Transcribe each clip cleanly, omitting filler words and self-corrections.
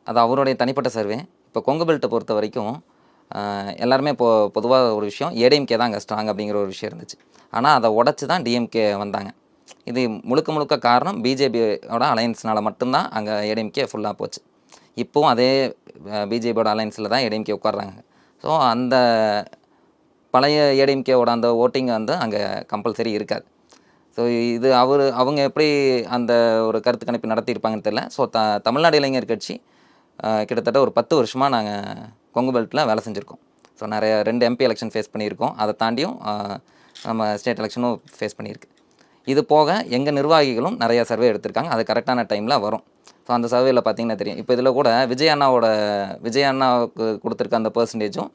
அது அவருடைய தனிப்பட்ட சர்வே. இப்போ கொங்கு பெல்ட்டை பொறுத்த வரைக்கும் எல்லாருமே பொதுவாக ஒரு விஷயம் ஏடிஎம்கே தான் அங்கே ஸ்ட்ராங் அப்படிங்கிற ஒரு விஷயம் இருந்துச்சு. ஆனால் அதை உடச்சி தான் டிஎம்கே வந்தாங்க. இது முழுக்க முழுக்க காரணம் பிஜேபியோட அலையன்ஸ்னால மட்டும்தான் அங்கே ஏடிஎம்கே ஃபுல்லாக போச்சு. இப்போவும் அதே பிஜேபியோட அலையன்ஸில் தான் ஏடிஎம்கே உட்கார்றாங்க. ஸோ அந்த பழைய ஏடிஎம்கேவோட அந்த ஓட்டிங் வந்து அங்கே கம்பல்சரி இருக்காது. ஸோ இது அவங்க எப்படி அந்த ஒரு கருத்து கணிப்பு நடத்தியிருப்பாங்கன்னு தெரியல. ஸோ தமிழ்நாடு இளைஞர் கட்சி கிட்டத்தட்ட ஒரு 10 வருஷமாக நாங்கள் கொங்கு பெல்ட்டில் வேலை செஞ்சுருக்கோம். ஸோ நிறைய 2 எம்பி எலெக்ஷன் ஃபேஸ் பண்ணியிருக்கோம். அதை தாண்டியும் நம்ம ஸ்டேட் எலெக்ஷனும் ஃபேஸ் பண்ணியிருக்கு. இது போக எங்கள் நிர்வாகிகளும் நிறையா சர்வே எடுத்திருக்காங்க. அது கரெக்டான டைமில் வரும். ஸோ அந்த சர்வேயில் பார்த்தீங்கன்னா தெரியும். இப்போ இதில் கூட விஜய் அண்ணாவுக்கு கொடுத்துருக்க அந்த பெர்சன்டேஜும்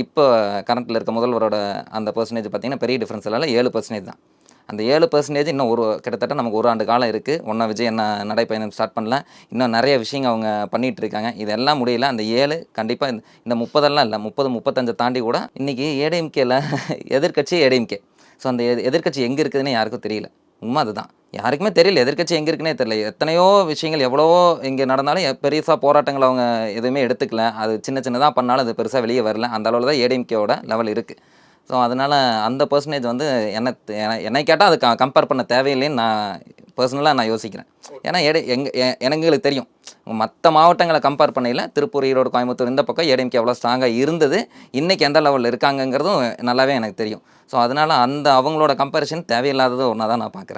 இப்போ கரண்ட்டில் இருக்க முதல்வரோட அந்த பெர்சன்டேஜ் பார்த்திங்கன்னா பெரிய டிஃப்ரென்ஸ் இல்லை, 7% தான். அந்த 7% இன்னும் கிட்டத்தட்ட நமக்கு 1 ஆண்டு காலம் இருக்குது. ஒன்றா விஜய் அண்ணா நடைப்பயணம் ஸ்டார்ட் பண்ணல. இன்னும் நிறைய விஷயங்கள் அவங்க பண்ணிகிட்டு இருக்காங்க. இதெல்லாம் முடியல. அந்த 7 கண்டிப்பாக இந்த 30 இல்லை, 30, 35 தாண்டி கூட இன்றைக்கி ஏடிஎம்கேல எதிர்க்கட்சி ஏடிஎம்கே. ஸோ அந்த எதிர்க்கட்சி எங்கே இருக்குதுன்னு யாருக்கும் தெரியல. உண்மை அதுதான். யாருக்குமே தெரியல எதிர்க்கட்சி எங்கே இருக்குன்னே தெரியல. எத்தனையோ விஷயங்கள் எவ்வளவோ இங்கே நடந்தாலும் பெருசாக போராட்டங்கள் அவங்க எதுவுமே எடுத்துக்கல. அது சின்னதாக பண்ணாலும் அது பெருசாக வெளியே வரல. அந்த அளவில் தான் ஏடிஎம்கேவோட லெவல் இருக்குது. ஸோ அதனால் அந்த பெர்சன்டேஜ் வந்து என்னை கேட்டால் அது கம்பேர் பண்ண தேவையில்லைன்னு நான் பர்சனலாக நான் யோசிக்கிறேன். ஏன்னா எங்களுக்கு தெரியும் மற்ற மாவட்டங்களை கம்பேர் பண்ணையில் திருப்பூர், ஈரோடு, கோயம்புத்தூர் இந்த பக்கம் ஏடிஎம்கே எவ்வளோ ஸ்ட்ராங்காக இருந்தது, இன்றைக்கி எந்த லெவலில் இருக்காங்கங்கிறதும் நல்லாவே எனக்கு தெரியும். ஸோ அதனால் அவங்களோட கம்பேரிசன் தேவையில்லாதது ஒன்றா தான் நான் பார்க்குறேன்.